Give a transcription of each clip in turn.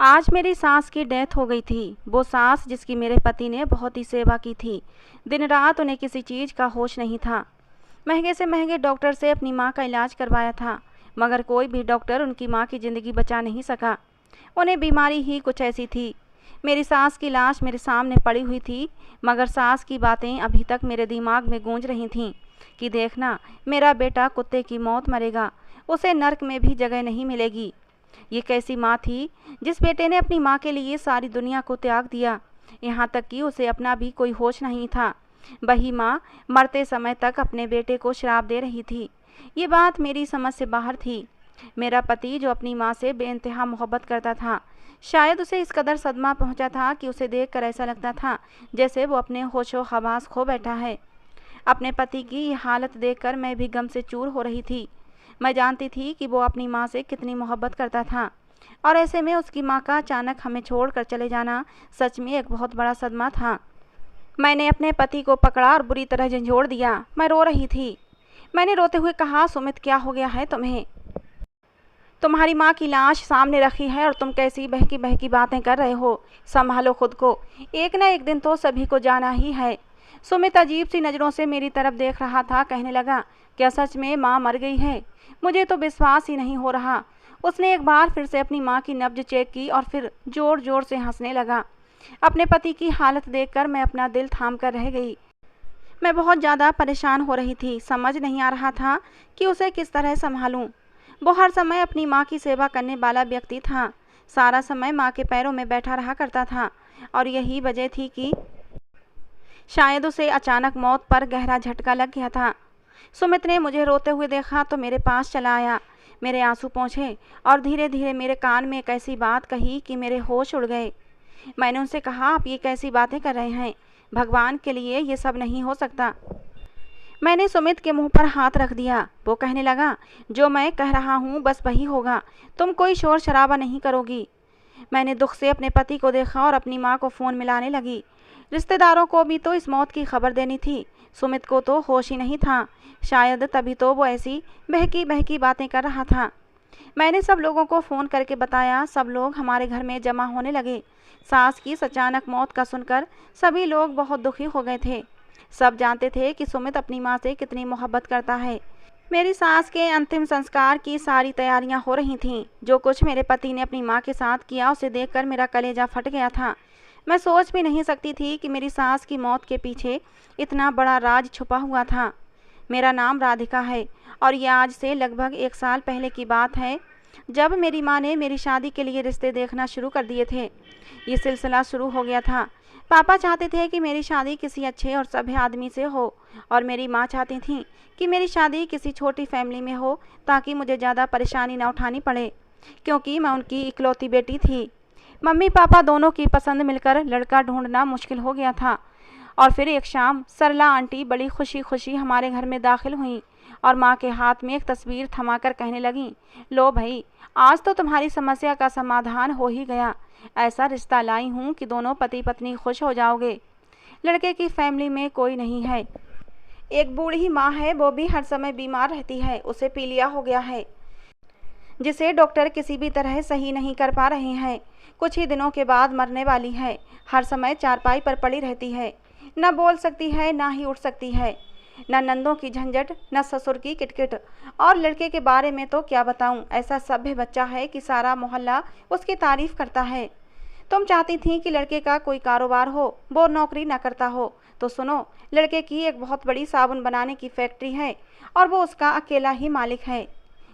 आज मेरी सास की डेथ हो गई थी। वो सास जिसकी मेरे पति ने बहुत ही सेवा की थी। दिन रात उन्हें किसी चीज़ का होश नहीं था। महंगे से महंगे डॉक्टर से अपनी माँ का इलाज करवाया था, मगर कोई भी डॉक्टर उनकी माँ की ज़िंदगी बचा नहीं सका। उन्हें बीमारी ही कुछ ऐसी थी। मेरी सास की लाश मेरे सामने पड़ी हुई थी, मगर सास की बातें अभी तक मेरे दिमाग में गूंज रही थीं कि देखना, मेरा बेटा कुत्ते की मौत मरेगा, उसे नर्क में भी जगह नहीं मिलेगी। ये कैसी माँ थी जिस बेटे ने अपनी माँ के लिए सारी दुनिया को त्याग दिया, यहाँ तक कि उसे अपना भी कोई होश नहीं था। वही माँ मरते समय तक अपने बेटे को श्राप दे रही थी। ये बात मेरी समझ से बाहर थी। मेरा पति जो अपनी माँ से बेइंतहा मोहब्बत करता था, शायद उसे इस कदर सदमा पहुँचा था कि उसे देखकर ऐसा लगता था जैसे वो अपने होशो हवास खो बैठा है। अपने पति की ये हालत देखकर मैं भी गम से चूर हो रही थी। मैं जानती थी कि वो अपनी माँ से कितनी मोहब्बत करता था, और ऐसे में उसकी माँ का अचानक हमें छोड़कर चले जाना सच में एक बहुत बड़ा सदमा था। मैंने अपने पति को पकड़ा और बुरी तरह झंझोड़ दिया। मैं रो रही थी। मैंने रोते हुए कहा, सुमित, क्या हो गया है तुम्हें? तुम्हारी माँ की लाश सामने रखी है और तुम कैसी बहकी बहकी बातें कर रहे हो? संभालो खुद को, एक ना एक दिन तो सभी को जाना ही है। सुमित अजीब सी नज़रों से मेरी तरफ देख रहा था। कहने लगा, क्या सच में माँ मर गई है? मुझे तो विश्वास ही नहीं हो रहा। उसने एक बार फिर से अपनी माँ की नब्ज चेक की और फिर जोर जोर से हंसने लगा। अपने पति की हालत देखकर मैं अपना दिल थाम कर रह गई। मैं बहुत ज़्यादा परेशान हो रही थी। समझ नहीं आ रहा था कि उसे किस तरह संभालूं। वो हर समय अपनी माँ की सेवा करने वाला व्यक्ति था। सारा समय माँ के पैरों में बैठा रहा करता था, और यही वजह थी कि शायद उसे अचानक मौत पर गहरा झटका लग गया था। सुमित ने मुझे रोते हुए देखा तो मेरे पास चला आया। मेरे आंसू पोंछे और धीरे धीरे मेरे कान में एक ऐसी बात कही कि मेरे होश उड़ गए। मैंने उनसे कहा, आप ये कैसी बातें कर रहे हैं? भगवान के लिए ये सब नहीं हो सकता। मैंने सुमित के मुंह पर हाथ रख दिया। वो कहने लगा, जो मैं कह रहा हूँ बस वही होगा, तुम कोई शोर शराबा नहीं करोगी। मैंने दुख से अपने पति को देखा और अपनी माँ को फ़ोन मिलाने लगी। रिश्तेदारों को भी तो इस मौत की खबर देनी थी। सुमित को तो होश ही नहीं था। शायद तभी तो वो ऐसी बहकी बहकी बातें कर रहा था। मैंने सब लोगों को फ़ोन करके बताया। सब लोग हमारे घर में जमा होने लगे। सास की इस अचानक मौत का सुनकर सभी लोग बहुत दुखी हो गए थे। सब जानते थे कि सुमित अपनी माँ से कितनी मोहब्बत करता है। मेरी सास के अंतिम संस्कार की सारी तैयारियां हो रही थीं। जो कुछ मेरे पति ने अपनी माँ के साथ किया उसे देखकर मेरा कलेजा फट गया था। मैं सोच भी नहीं सकती थी कि मेरी सास की मौत के पीछे इतना बड़ा राज छुपा हुआ था। मेरा नाम राधिका है, और यह आज से लगभग 1 साल पहले की बात है, जब मेरी माँ ने मेरी शादी के लिए रिश्ते देखना शुरू कर दिए थे। ये सिलसिला शुरू हो गया था। पापा चाहते थे कि मेरी शादी किसी अच्छे और सभ्य आदमी से हो, और मेरी माँ चाहती थी कि मेरी शादी किसी छोटी फैमिली में हो, ताकि मुझे ज़्यादा परेशानी ना उठानी पड़े, क्योंकि मैं उनकी इकलौती बेटी थी। मम्मी पापा दोनों की पसंद मिलकर लड़का ढूंढना मुश्किल हो गया था। और फिर एक शाम सरला आंटी बड़ी खुशी खुशी हमारे घर में दाखिल हुई और माँ के हाथ में एक तस्वीर थमाकर कहने लगी, लो भाई, आज तो तुम्हारी समस्या का समाधान हो ही गया। ऐसा रिश्ता लाई हूँ कि दोनों पति पत्नी खुश हो जाओगे। लड़के की फैमिली में कोई नहीं है। एक बूढ़ी माँ है, वो भी हर समय बीमार रहती है। उसे पीलिया हो गया है, जिसे डॉक्टर किसी भी तरह सही नहीं कर पा रहे हैं। कुछ ही दिनों के बाद मरने वाली है। हर समय चारपाई पर पड़ी रहती है। न बोल सकती है, ना ही उठ सकती है। न नंदों की झंझट, न ससुर की किटकिट। और लड़के के बारे में तो क्या बताऊं, ऐसा सभ्य बच्चा है कि सारा मोहल्ला उसकी तारीफ करता है। तुम चाहती थी कि लड़के का कोई कारोबार हो, वो नौकरी ना करता हो, तो सुनो, लड़के की एक बहुत बड़ी साबुन बनाने की फैक्ट्री है, और वो उसका अकेला ही मालिक है।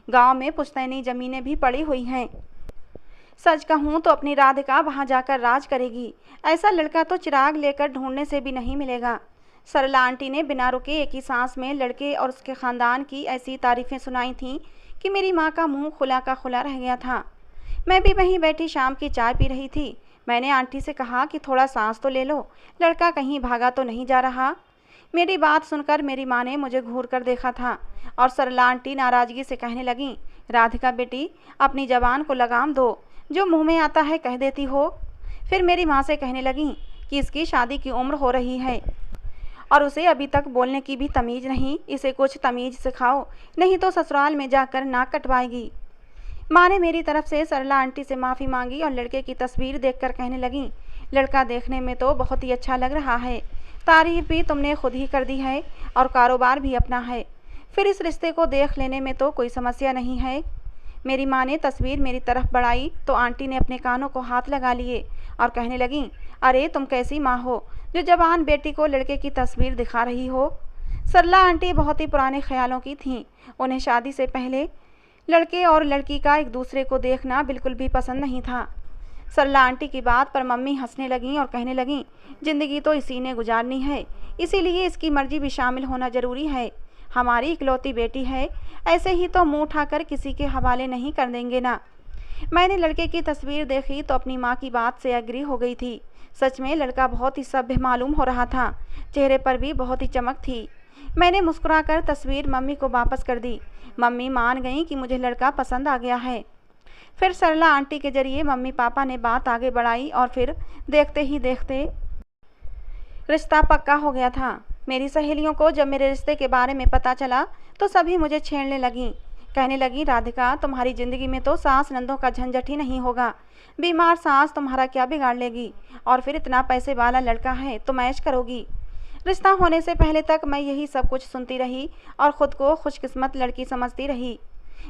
गांव में पुश्तैनी ज़मीनें भी पड़ी हुई हैं। सच कहूँ तो अपनी राधिका वहाँ जाकर राज करेगी। ऐसा लड़का तो चिराग लेकर ढूंढने से भी नहीं मिलेगा। सरला आंटी ने बिना रुके एक ही सांस में लड़के और उसके ख़ानदान की ऐसी तारीफ़ें सुनाई थीं कि मेरी माँ का मुंह खुला का खुला रह गया था। मैं भी वहीं बैठी शाम की चाय पी रही थी। मैंने आंटी से कहा कि थोड़ा सांस तो ले लो, लड़का कहीं भागा तो नहीं जा रहा। मेरी बात सुनकर मेरी माँ ने मुझे घूर कर देखा था, और सरला आंटी नाराज़गी से कहने लगी, राधिका बेटी, अपनी ज़बान को लगाम दो, जो मुंह में आता है कह देती हो। फिर मेरी माँ से कहने लगी कि इसकी शादी की उम्र हो रही है और उसे अभी तक बोलने की भी तमीज़ नहीं। इसे कुछ तमीज़ सिखाओ, नहीं तो ससुराल में जाकर नाक कटवाएगी। माँ ने मेरी तरफ से सरला आंटी से माफ़ी मांगी और लड़के की तस्वीर देखकर कहने लगी, लड़का देखने में तो बहुत ही अच्छा लग रहा है, तारीफ भी तुमने खुद ही कर दी है और कारोबार भी अपना है, फिर इस रिश्ते को देख लेने में तो कोई समस्या नहीं है। मेरी माँ ने तस्वीर मेरी तरफ बढ़ाई तो आंटी ने अपने कानों को हाथ लगा लिए और कहने लगी, अरे तुम कैसी माँ हो जो जवान बेटी को लड़के की तस्वीर दिखा रही हो। सरला आंटी बहुत ही पुराने ख्यालों की थीं। उन्हें शादी से पहले लड़के और लड़की का एक दूसरे को देखना बिल्कुल भी पसंद नहीं था। सरला आंटी की बात पर मम्मी हंसने लगीं और कहने लगीं, ज़िंदगी तो इसी ने गुजारनी है, इसीलिए इसकी मर्जी भी शामिल होना ज़रूरी है। हमारी इकलौती बेटी है, ऐसे ही तो मुंह उठाकर किसी के हवाले नहीं कर देंगे ना। मैंने लड़के की तस्वीर देखी तो अपनी माँ की बात से एग्री हो गई थी। सच में लड़का बहुत ही सभ्य मालूम हो रहा था, चेहरे पर भी बहुत ही चमक थी। मैंने मुस्कुराकर तस्वीर मम्मी को वापस कर दी। मम्मी मान गईं कि मुझे लड़का पसंद आ गया है। फिर सरला आंटी के जरिए मम्मी पापा ने बात आगे बढ़ाई और फिर देखते ही देखते रिश्ता पक्का हो गया था। मेरी सहेलियों को जब मेरे रिश्ते के बारे में पता चला तो सभी मुझे छेड़ने लगीं। कहने लगी, राधिका तुम्हारी ज़िंदगी में तो सास नंदों का झंझट ही नहीं होगा, बीमार सास तुम्हारा क्या बिगाड़ लेगी, और फिर इतना पैसे वाला लड़का है तो ऐश करोगी। रिश्ता होने से पहले तक मैं यही सब कुछ सुनती रही और ख़ुद को खुशकिस्मत लड़की समझती रही।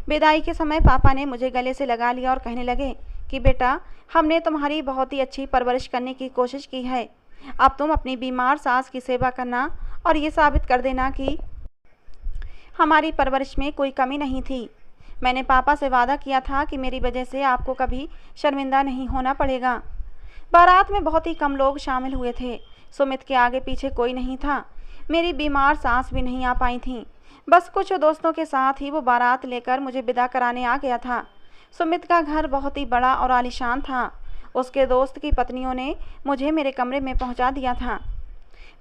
विदाई के समय पापा ने मुझे गले से लगा लिया और कहने लगे कि बेटा, हमने तुम्हारी बहुत ही अच्छी परवरिश करने की कोशिश की है, अब तुम अपनी बीमार सास की सेवा करना और ये साबित कर देना कि हमारी परवरिश में कोई कमी नहीं थी। मैंने पापा से वादा किया था कि मेरी वजह से आपको कभी शर्मिंदा नहीं होना पड़ेगा। बारात में बहुत ही कम लोग शामिल हुए थे। सुमित के आगे पीछे कोई नहीं था। मेरी बीमार सास भी नहीं आ पाई थीं। बस कुछ दोस्तों के साथ ही वो बारात लेकर मुझे विदा कराने आ गया था। सुमित का घर बहुत ही बड़ा और आलीशान था। उसके दोस्त की पत्नियों ने मुझे मेरे कमरे में पहुंचा दिया था।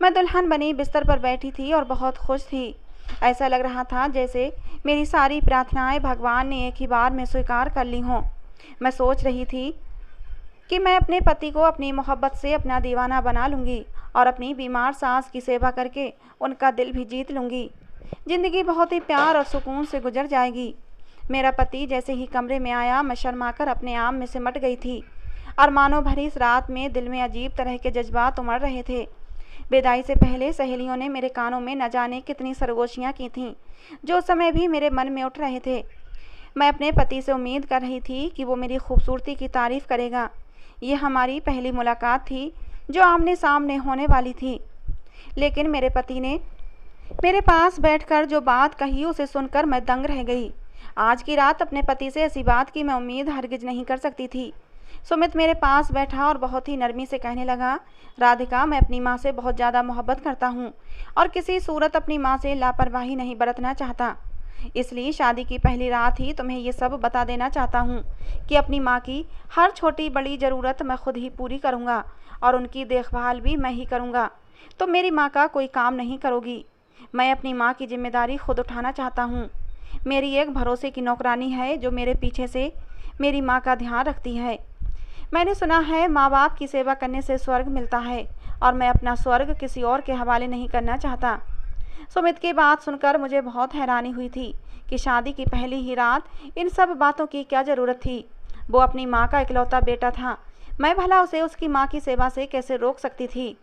मैं दुल्हन बनी बिस्तर पर बैठी थी और बहुत खुश थी। ऐसा लग रहा था जैसे मेरी सारी प्रार्थनाएं भगवान ने एक ही बार में स्वीकार कर ली हों। मैं सोच रही थी कि मैं अपने पति को अपनी मोहब्बत से अपना दीवाना बना लूँगी और अपनी बीमार सास की सेवा करके उनका दिल भी जीत लूँगी। ज़िंदगी बहुत ही प्यार और सुकून से गुजर जाएगी। मेरा पति जैसे ही कमरे में आया, मैं शर्माकर अपने आम में सिमट गई थी। अरमानों भरी इस रात में दिल में अजीब तरह के जज्बात उमड़ रहे थे। विदाई से पहले सहेलियों ने मेरे कानों में न जाने कितनी सरगोशियाँ की थीं, जो समय भी मेरे मन में उठ रहे थे। मैं अपने पति से उम्मीद कर रही थी कि वो मेरी खूबसूरती की तारीफ़ करेगा। ये हमारी पहली मुलाकात थी जो आमने सामने होने वाली थी। लेकिन मेरे पति ने मेरे पास बैठकर जो बात कही उसे सुनकर मैं दंग रह गई। आज की रात अपने पति से ऐसी बात की मैं उम्मीद हरगिज नहीं कर सकती थी। सुमित मेरे पास बैठा और बहुत ही नरमी से कहने लगा, राधिका, मैं अपनी माँ से बहुत ज़्यादा मोहब्बत करता हूँ और किसी सूरत अपनी माँ से लापरवाही नहीं बरतना चाहता। इसलिए शादी की पहली रात ही तुम्हें ये सब बता देना चाहता हूँ कि अपनी माँ की हर छोटी बड़ी ज़रूरत मैं खुद ही पूरी करूँगा और उनकी देखभाल भी मैं ही करूँगा। तो मेरी माँ का कोई काम नहीं करोगी। मैं अपनी माँ की जिम्मेदारी खुद उठाना चाहता हूँ। मेरी एक भरोसे की नौकरानी है जो मेरे पीछे से मेरी माँ का ध्यान रखती है। मैंने सुना है माँ बाप की सेवा करने से स्वर्ग मिलता है और मैं अपना स्वर्ग किसी और के हवाले नहीं करना चाहता। सुमित की बात सुनकर मुझे बहुत हैरानी हुई थी कि शादी की पहली ही रात इन सब बातों की क्या ज़रूरत थी। वो अपनी माँ का इकलौता बेटा था, मैं भला उसे उसकी माँ की सेवा से कैसे रोक सकती थी।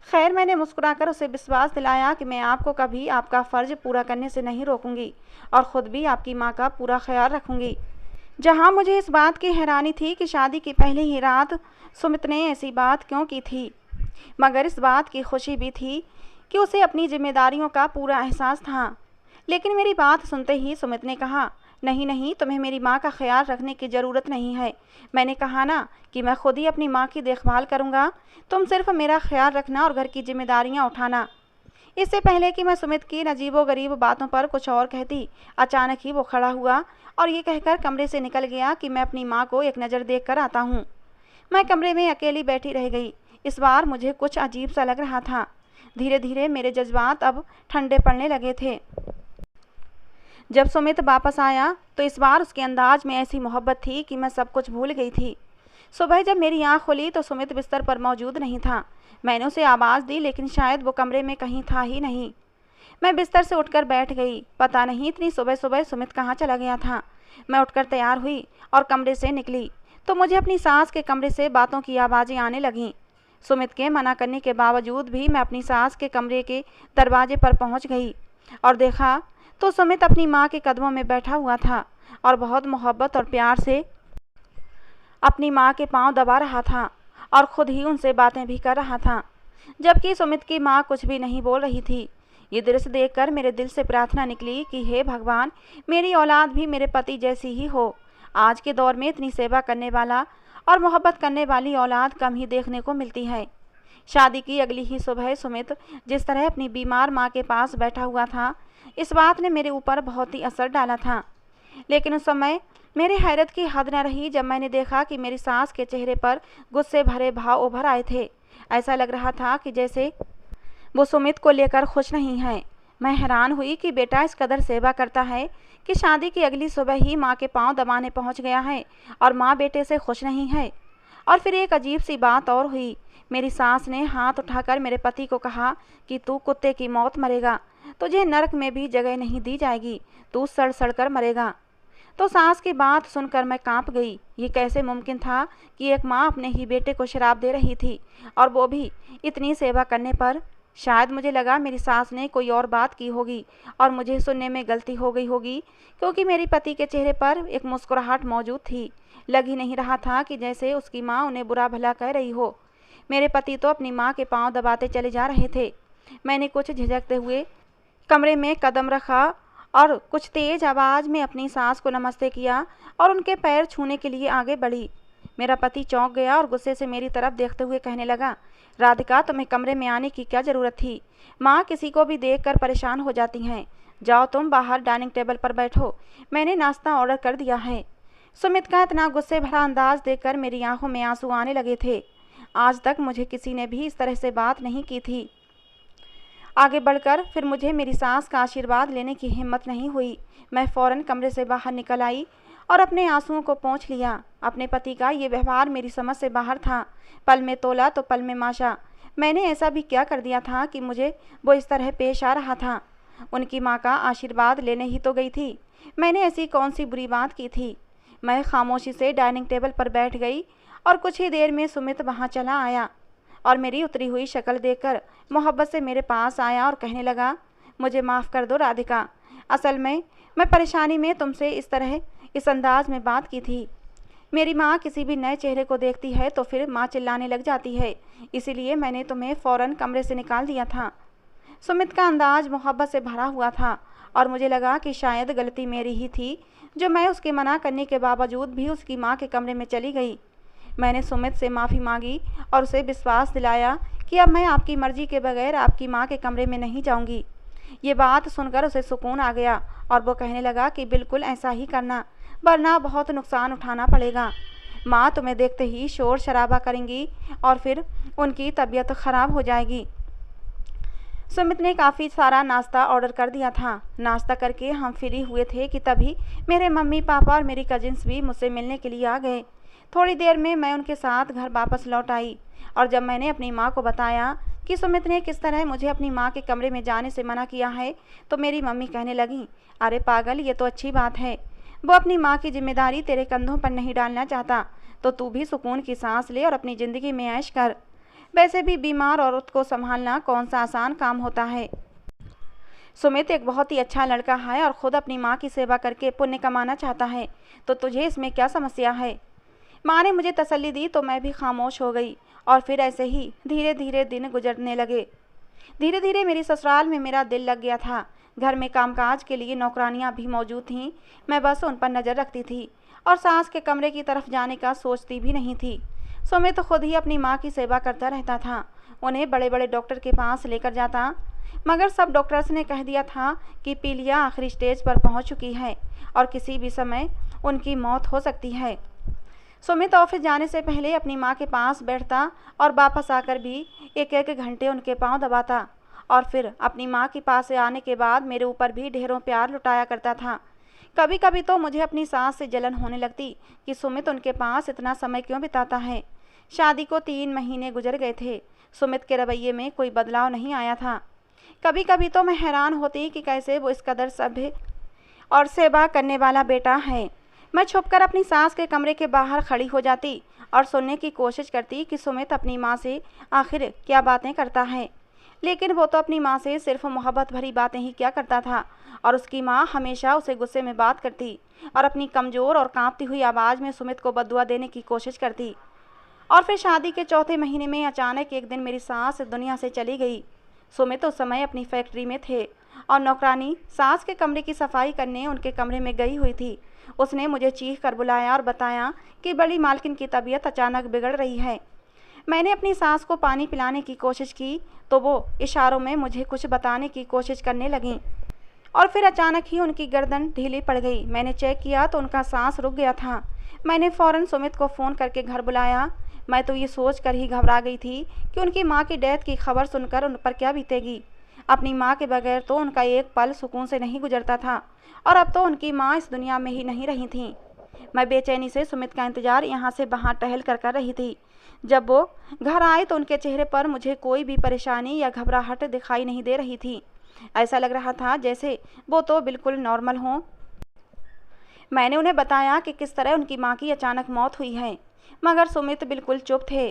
खैर, मैंने मुस्कुराकर उसे विश्वास दिलाया कि मैं आपको कभी आपका फ़र्ज पूरा करने से नहीं रोकूंगी और ख़ुद भी आपकी माँ का पूरा ख्याल रखूंगी। जहाँ मुझे इस बात की हैरानी थी कि शादी की पहली ही रात सुमित ने ऐसी बात क्यों की थी, मगर इस बात की खुशी भी थी कि उसे अपनी जिम्मेदारियों का पूरा एहसास था। लेकिन मेरी बात सुनते ही सुमित ने कहा, नहीं नहीं, तुम्हें मेरी माँ का ख्याल रखने की ज़रूरत नहीं है। मैंने कहा ना कि मैं खुद ही अपनी माँ की देखभाल करूँगा। तुम सिर्फ मेरा ख्याल रखना और घर की जिम्मेदारियाँ उठाना। इससे पहले कि मैं सुमित की अजीबो गरीब बातों पर कुछ और कहती, अचानक ही वो खड़ा हुआ और ये कहकर कमरे से निकल गया कि मैं अपनी माँ को एक नज़र देख कर आता हूँ। मैं कमरे में अकेली बैठी रह गई। इस बार मुझे कुछ अजीब सा लग रहा था। धीरे धीरे मेरे जज्बात अब ठंडे पड़ने लगे थे। जब सुमित वापस आया तो इस बार उसके अंदाज में ऐसी मोहब्बत थी कि मैं सब कुछ भूल गई थी। सुबह जब मेरी आँख खुली तो सुमित बिस्तर पर मौजूद नहीं था। मैंने उसे आवाज़ दी लेकिन शायद वो कमरे में कहीं था ही नहीं। मैं बिस्तर से उठकर बैठ गई। पता नहीं इतनी सुबह सुबह सुमित कहाँ चला गया था। मैं उठकर तैयार हुई और कमरे से निकली तो मुझे अपनी सास के कमरे से बातों की आवाज़ें आने लगीं। सुमित के मना करने के बावजूद भी मैं अपनी सास के कमरे के दरवाजे पर पहुंच गई और देखा तो सुमित अपनी माँ के कदमों में बैठा हुआ था और बहुत मोहब्बत और प्यार से अपनी माँ के पांव दबा रहा था और खुद ही उनसे बातें भी कर रहा था, जबकि सुमित की माँ कुछ भी नहीं बोल रही थी। ये दृश्य देखकर मेरे दिल से प्रार्थना निकली कि हे भगवान, मेरी औलाद भी मेरे पति जैसी ही हो। आज के दौर में इतनी सेवा करने वाला और मोहब्बत करने वाली औलाद कम ही देखने को मिलती है। शादी की अगली ही सुबह सुमित जिस तरह अपनी बीमार माँ के पास बैठा हुआ था, इस बात ने मेरे ऊपर बहुत ही असर डाला था। लेकिन उस समय मेरी हैरत की हद न रही जब मैंने देखा कि मेरी सास के चेहरे पर गुस्से भरे भाव उभर आए थे। ऐसा लग रहा था कि जैसे वो सुमित को लेकर खुश नहीं है। मैं हैरान हुई कि बेटा इस कदर सेवा करता है कि शादी की अगली सुबह ही माँ के पांव दबाने पहुँच गया है और माँ बेटे से खुश नहीं है। और फिर एक अजीब सी बात और हुई। मेरी सास ने हाथ उठाकर मेरे पति को कहा कि तू कुत्ते की मौत मरेगा, तुझे नरक में भी जगह नहीं दी जाएगी, तू सड़ सड़ कर मरेगा। तो सास की बात सुनकर मैं कांप गई। ये कैसे मुमकिन था कि एक माँ अपने ही बेटे को शराब दे रही थी, और वो भी इतनी सेवा करने पर। शायद मुझे लगा मेरी सास ने कोई और बात की होगी और मुझे सुनने में गलती हो गई होगी, क्योंकि मेरे पति के चेहरे पर एक मुस्कुराहट मौजूद थी। लग ही नहीं रहा था कि जैसे उसकी माँ उन्हें बुरा भला कह रही हो। मेरे पति तो अपनी माँ के पांव दबाते चले जा रहे थे। मैंने कुछ झिझकते हुए कमरे में कदम रखा और कुछ तेज आवाज़ में अपनी सास को नमस्ते किया और उनके पैर छूने के लिए आगे बढ़ी। मेरा पति चौंक गया और गुस्से से मेरी तरफ देखते हुए कहने लगा, राधिका, तुम्हें कमरे में आने की क्या ज़रूरत थी? माँ किसी को भी देखकर परेशान हो जाती हैं। जाओ तुम बाहर डाइनिंग टेबल पर बैठो, मैंने नाश्ता ऑर्डर कर दिया है। सुमित का इतना गुस्से भरा अंदाज देखकर मेरी आंखों में आंसू आने लगे थे। आज तक मुझे किसी ने भी इस तरह से बात नहीं की थी। आगे बढ़कर फिर मुझे मेरी सास का आशीर्वाद लेने की हिम्मत नहीं हुई। मैं फ़ौरन कमरे से बाहर निकल आई और अपने आंसुओं को पोंछ लिया। अपने पति का ये व्यवहार मेरी समझ से बाहर था। पल में तोला तो पल में माशा। मैंने ऐसा भी क्या कर दिया था कि मुझे वो इस तरह पेश आ रहा था? उनकी माँ का आशीर्वाद लेने ही तो गई थी। मैंने ऐसी कौन सी बुरी बात की थी? मैं खामोशी से डाइनिंग टेबल पर बैठ गई और कुछ ही देर में सुमित वहाँ चला आया और मेरी उतरी हुई शक्ल देखकर मोहब्बत से मेरे पास आया और कहने लगा, मुझे माफ़ कर दो राधिका, असल में मैं परेशानी में तुमसे इस तरह इस अंदाज में बात की थी। मेरी माँ किसी भी नए चेहरे को देखती है तो फिर माँ चिल्लाने लग जाती है, इसीलिए मैंने तुम्हें फ़ौरन कमरे से निकाल दिया था। सुमित का अंदाज मोहब्बत से भरा हुआ था और मुझे लगा कि शायद गलती मेरी ही थी जो मैं उसके मना करने के बावजूद भी उसकी माँ के कमरे में चली गई। मैंने सुमित से माफ़ी मांगी और उसे विश्वास दिलाया कि अब मैं आपकी मर्ज़ी के बगैर आपकी माँ के कमरे में नहीं जाऊंगी। ये बात सुनकर उसे सुकून आ गया और वो कहने लगा कि बिल्कुल ऐसा ही करना, वरना बहुत नुकसान उठाना पड़ेगा। माँ तुम्हें देखते ही शोर शराबा करेंगी और फिर उनकी तबीयत ख़राब हो जाएगी। सुमित ने काफ़ी सारा नाश्ता ऑर्डर कर दिया था। नाश्ता करके हम फ्री हुए थे कि तभी मेरे मम्मी पापा और मेरी कजिन्स भी मुझसे मिलने के लिए आ गए। थोड़ी देर में मैं उनके साथ घर वापस लौट आई और जब मैंने अपनी माँ को बताया कि सुमित ने किस तरह मुझे अपनी माँ के कमरे में जाने से मना किया है, तो मेरी मम्मी कहने लगी, अरे पागल, ये तो अच्छी बात है। वो अपनी माँ की जिम्मेदारी तेरे कंधों पर नहीं डालना चाहता, तो तू भी सुकून की सांस ले और अपनी ज़िंदगी में ऐश कर। वैसे भी बीमार औरत को संभालना कौन सा आसान काम होता है। सुमित एक बहुत ही अच्छा लड़का है और ख़ुद अपनी माँ की सेवा करके पुण्य कमाना चाहता है, तो तुझे इसमें क्या समस्या है? माँ ने मुझे तसल्ली दी तो मैं भी खामोश हो गई और फिर ऐसे ही धीरे धीरे दिन गुजरने लगे। धीरे धीरे मेरी ससुराल में मेरा दिल लग गया था। घर में कामकाज के लिए नौकरानियाँ भी मौजूद थीं। मैं बस उन पर नज़र रखती थी और सास के कमरे की तरफ जाने का सोचती भी नहीं थी। सुमित तो खुद ही अपनी माँ की सेवा करता रहता था। उन्हें बड़े बड़े डॉक्टर के पास लेकर जाता, मगर सब डॉक्टर्स ने कह दिया था कि पीलिया आखिरी स्टेज पर पहुँच चुकी है और किसी भी समय उनकी मौत हो सकती है। सुमित ऑफिस जाने से पहले अपनी माँ के पास बैठता और वापस आकर भी एक एक घंटे उनके पांव दबाता और फिर अपनी माँ के पास से आने के बाद मेरे ऊपर भी ढेरों प्यार लुटाया करता था। कभी कभी तो मुझे अपनी सास से जलन होने लगती कि सुमित उनके पास इतना समय क्यों बिताता है। शादी को 3 महीने गुजर गए थे। सुमित के रवैये में कोई बदलाव नहीं आया था। कभी कभी तो मैं हैरान होती कि कैसे वो इस कदर सभ्य और सेवा करने वाला बेटा है मैं छुपकर अपनी सास के कमरे के बाहर खड़ी हो जाती और सुनने की कोशिश करती कि सुमित अपनी माँ से आखिर क्या बातें करता है। लेकिन वो तो अपनी माँ से सिर्फ मोहब्बत भरी बातें ही क्या करता था, और उसकी माँ हमेशा उसे गुस्से में बात करती और अपनी कमज़ोर और कांपती हुई आवाज़ में सुमित को बद्दुआ देने की कोशिश करती। और फिर शादी के चौथे महीने में अचानक एक दिन मेरी सास दुनिया से चली गई। सुमित उस समय अपनी फैक्ट्री में थे और नौकरानी सास के कमरे की सफाई करने उनके कमरे में गई हुई थी। उसने मुझे चीख कर बुलाया और बताया कि बड़ी मालकिन की तबीयत अचानक बिगड़ रही है। मैंने अपनी सास को पानी पिलाने की कोशिश की तो वो इशारों में मुझे कुछ बताने की कोशिश करने लगीं और फिर अचानक ही उनकी गर्दन ढीली पड़ गई। मैंने चेक किया तो उनका सांस रुक गया था। मैंने फ़ौरन सुमित को फ़ोन करके घर बुलाया। मैं तो ये सोच कर ही घबरा गई थी कि उनकी माँ की डेथ की खबर सुनकर उन पर क्या बीतेगी। अपनी माँ के बगैर तो उनका एक पल सुकून से नहीं गुजरता था और अब तो उनकी माँ इस दुनिया में ही नहीं रही थी। मैं बेचैनी से सुमित का इंतज़ार यहाँ से वहाँ टहल कर रही थी। जब वो घर आए तो उनके चेहरे पर मुझे कोई भी परेशानी या घबराहट दिखाई नहीं दे रही थी। ऐसा लग रहा था जैसे वो तो बिल्कुल नॉर्मल हों। मैंने उन्हें बताया कि किस तरह उनकी माँ की अचानक मौत हुई है, मगर सुमित बिल्कुल चुप थे।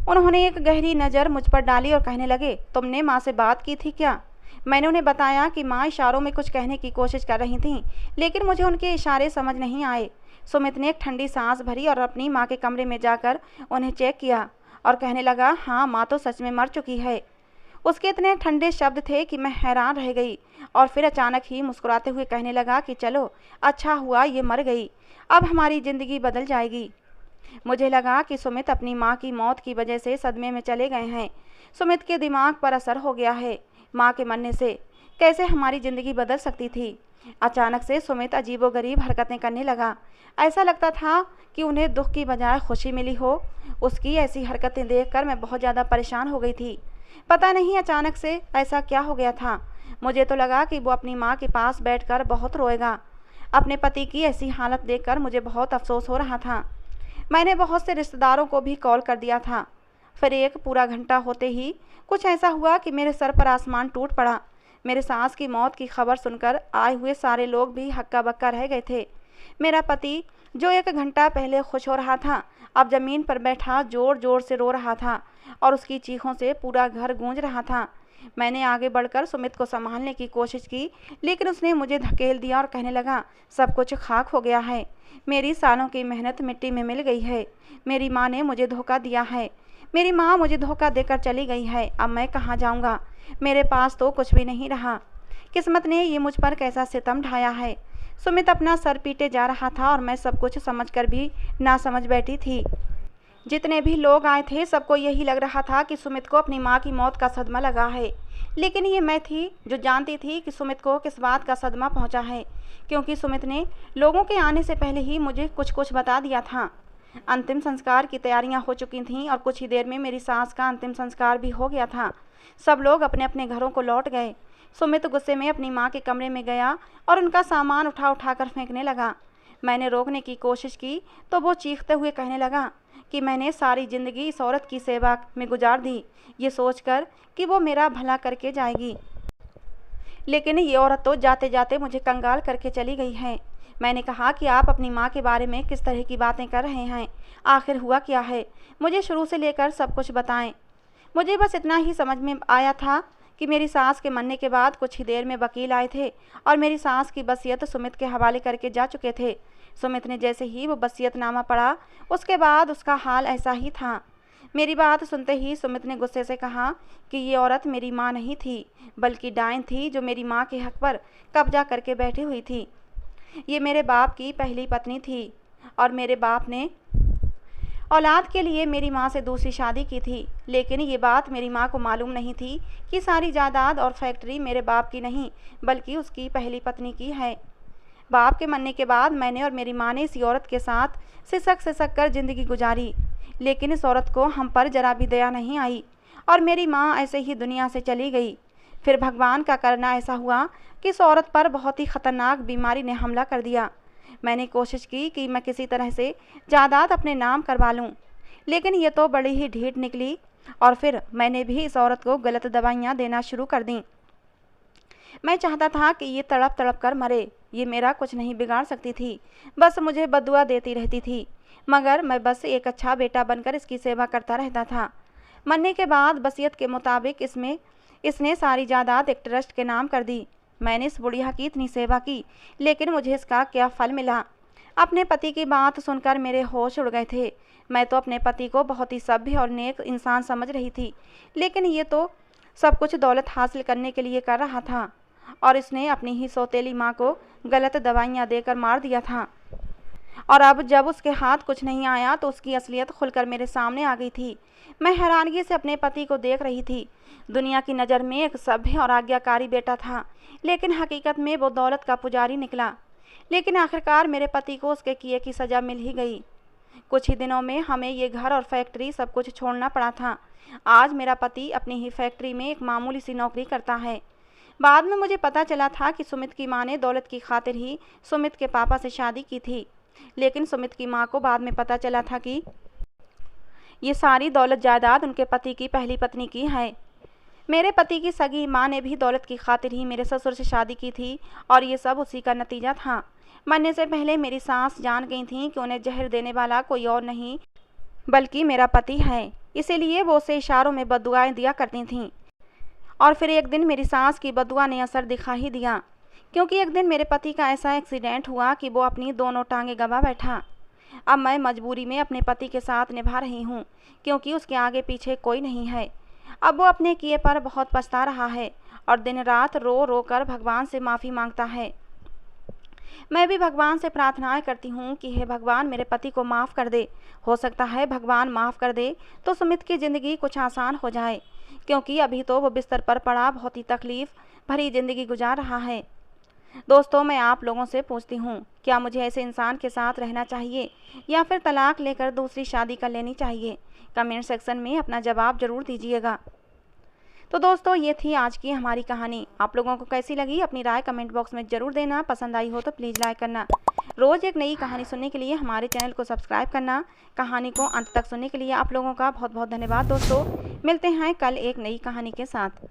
उन्होंने एक गहरी नज़र मुझ पर डाली और कहने लगे, तुमने माँ से बात की थी क्या? मैंने उन्हें बताया कि माँ इशारों में कुछ कहने की कोशिश कर रही थीं, लेकिन मुझे उनके इशारे समझ नहीं आए। सुमित ने एक ठंडी सांस भरी और अपनी माँ के कमरे में जाकर उन्हें चेक किया और कहने लगा, हाँ माँ तो सच में मर चुकी है। उसके इतने ठंडे शब्द थे कि मैं हैरान रह गई और फिर अचानक ही मुस्कुराते हुए कहने लगा कि चलो अच्छा हुआ ये मर गई, अब हमारी ज़िंदगी बदल जाएगी। मुझे लगा कि सुमित अपनी माँ की मौत की वजह से सदमे में चले गए हैं। सुमित के दिमाग पर असर हो गया है। माँ के मरने से कैसे हमारी ज़िंदगी बदल सकती थी। अचानक से सुमित अजीबोगरीब हरकतें करने लगा। ऐसा लगता था कि उन्हें दुख की बजाय खुशी मिली हो। उसकी ऐसी हरकतें देखकर मैं बहुत ज़्यादा परेशान हो गई थी। पता नहीं अचानक से ऐसा क्या हो गया था। मुझे तो लगा कि वो अपनी माँ के पास बैठकर बहुत रोएगा। अपने पति की ऐसी हालत देखकर मुझे बहुत अफसोस हो रहा था। मैंने बहुत से रिश्तेदारों को भी कॉल कर दिया था। फिर एक पूरा घंटा होते ही कुछ ऐसा हुआ कि मेरे सर पर आसमान टूट पड़ा। मेरे सास की मौत की खबर सुनकर आए हुए सारे लोग भी हक्का बक्का रह गए थे। मेरा पति जो एक घंटा पहले खुश हो रहा था, अब ज़मीन पर बैठा ज़ोर ज़ोर से रो रहा था और उसकी चीखों से पूरा घर गूंज रहा था। मैंने आगे बढ़कर सुमित को संभालने की कोशिश की, लेकिन उसने मुझे धकेल दिया और कहने लगा, सब कुछ खाक हो गया है। मेरी सालों की मेहनत मिट्टी में मिल गई है। मेरी माँ ने मुझे धोखा दिया है। मेरी माँ मुझे धोखा देकर चली गई है। अब मैं कहाँ जाऊँगा? मेरे पास तो कुछ भी नहीं रहा। किस्मत ने ये मुझ पर कैसा सितम ढाया है। सुमित अपना सर पीटे जा रहा था और मैं सब कुछ समझकर भी ना समझ बैठी थी। जितने भी लोग आए थे सबको यही लग रहा था कि सुमित को अपनी माँ की मौत का सदमा लगा है, लेकिन ये मैं थी जो जानती थी कि सुमित को किस बात का सदमा पहुँचा है, क्योंकि सुमित ने लोगों के आने से पहले ही मुझे कुछ बता दिया था। अंतिम संस्कार की तैयारियां हो चुकी थीं और कुछ ही देर में मेरी सास का अंतिम संस्कार भी हो गया था। सब लोग अपने अपने घरों को लौट गए। सुमित गुस्से में अपनी माँ के कमरे में गया और उनका सामान उठा कर फेंकने लगा। मैंने रोकने की कोशिश की तो वो चीखते हुए कहने लगा कि मैंने सारी ज़िंदगी इस औरत की सेवा में गुजार दी, ये सोचकर कि वो मेरा भला करके जाएगी, लेकिन ये औरत तो जाते जाते मुझे कंगाल करके चली गई है। मैंने कहा कि आप अपनी माँ के बारे में किस तरह की बातें कर रहे हैं, आखिर हुआ क्या है, मुझे शुरू से लेकर सब कुछ बताएं। मुझे बस इतना ही समझ में आया था कि मेरी सास के मरने के बाद कुछ ही देर में वकील आए थे और मेरी सास की वसीयत सुमित के हवाले करके जा चुके थे। सुमित ने जैसे ही वो वसीयतनामा पढ़ा, उसके बाद उसका हाल ऐसा ही था। मेरी बात सुनते ही सुमित ने गुस्से से कहा कि ये औरत मेरी माँ नहीं थी, बल्कि डायन थी जो मेरी माँ के हक पर कब्जा करके बैठी हुई थी। ये मेरे बाप की पहली पत्नी थी और मेरे बाप ने औलाद के लिए मेरी माँ से दूसरी शादी की थी, लेकिन ये बात मेरी माँ को मालूम नहीं थी कि सारी जायदाद और फैक्ट्री मेरे बाप की नहीं बल्कि उसकी पहली पत्नी की है। बाप के मरने के बाद मैंने और मेरी माँ ने इस औरत के साथ सिसक कर ज़िंदगी गुजारी, लेकिन इस औरत को हम पर जरा भी दया नहीं आई और मेरी माँ ऐसे ही दुनिया से चली गई। फिर भगवान का करना ऐसा हुआ कि इस औरत पर बहुत ही ख़तरनाक बीमारी ने हमला कर दिया। मैंने कोशिश की कि मैं किसी तरह से जायदाद अपने नाम करवा लूं, लेकिन ये तो बड़ी ही ढीठ निकली और फिर मैंने भी इस औरत को गलत दवाइयाँ देना शुरू कर दी। मैं चाहता था कि ये तड़प तड़प कर मरे, ये मेरा कुछ नहीं बिगाड़ सकती थी, बस मुझे बद्दुआ देती रहती थी। मगर मैं बस एक अच्छा बेटा बनकर इसकी सेवा करता रहता था। मरने के बाद वसीयत के मुताबिक इसने सारी जायदाद एक ट्रस्ट के नाम कर दी। मैंने इस बुढ़िया की इतनी सेवा की, लेकिन मुझे इसका क्या फल मिला? अपने पति की बात सुनकर मेरे होश उड़ गए थे। मैं तो अपने पति को बहुत ही सभ्य और नेक इंसान समझ रही थी, लेकिन ये तो सब कुछ दौलत हासिल करने के लिए कर रहा था, और इसने अपनी ही सौतेली माँ को गलत दवाइयाँ देकर मार दिया था। और अब जब उसके हाथ कुछ नहीं आया तो उसकी असलियत खुलकर मेरे सामने आ गई थी। मैं हैरानगी से अपने पति को देख रही थी। दुनिया की नज़र में एक सभ्य और आज्ञाकारी बेटा था, लेकिन हकीकत में वो दौलत का पुजारी निकला। लेकिन आखिरकार मेरे पति को उसके किए की सज़ा मिल ही गई। कुछ ही दिनों में हमें ये घर और फैक्ट्री सब कुछ छोड़ना पड़ा था। आज मेरा पति अपनी ही फैक्ट्री में एक मामूली सी नौकरी करता है। बाद में मुझे पता चला था कि सुमित की माँ ने दौलत की खातिर ही सुमित के पापा से शादी की थी, लेकिन सुमित की माँ को बाद में पता चला था कि ये सारी दौलत जायदाद उनके पति की पहली पत्नी की है। मेरे पति की सगी माँ ने भी दौलत की खातिर ही मेरे ससुर से शादी की थी, और ये सब उसी का नतीजा था। मरने से पहले मेरी सास जान गई थी कि उन्हें जहर देने वाला कोई और नहीं बल्कि मेरा पति है, इसीलिए वो उसे इशारों में बद्दुआएं दिया करती थीं। और फिर एक दिन मेरी सास की बद्दुआ ने असर दिखा ही दिया, क्योंकि एक दिन मेरे पति का ऐसा एक्सीडेंट हुआ कि वो अपनी दोनों टांगें गंवा बैठा। अब मैं मजबूरी में अपने पति के साथ निभा रही हूँ, क्योंकि उसके आगे पीछे कोई नहीं है। अब वो अपने किए पर बहुत पछता रहा है और दिन रात रो रो कर भगवान से माफ़ी मांगता है। मैं भी भगवान से प्रार्थनाएं करती हूँ कि हे भगवान, मेरे पति को माफ़ कर दे। हो सकता है भगवान माफ़ कर दे तो सुमित की ज़िंदगी कुछ आसान हो जाए, क्योंकि अभी तो वो बिस्तर पर पड़ा बहुत ही तकलीफ़ भरी ज़िंदगी गुजार रहा है। दोस्तों, मैं आप लोगों से पूछती हूँ, क्या मुझे ऐसे इंसान के साथ रहना चाहिए या फिर तलाक लेकर दूसरी शादी कर लेनी चाहिए? कमेंट सेक्शन में अपना जवाब ज़रूर दीजिएगा। तो दोस्तों, ये थी आज की हमारी कहानी। आप लोगों को कैसी लगी अपनी राय कमेंट बॉक्स में ज़रूर देना। पसंद आई हो तो प्लीज़ लाइक करना। रोज़ एक नई कहानी सुनने के लिए हमारे चैनल को सब्सक्राइब करना। कहानी को अंत तक सुनने के लिए आप लोगों का बहुत बहुत धन्यवाद। दोस्तों, मिलते हैं कल एक नई कहानी के साथ।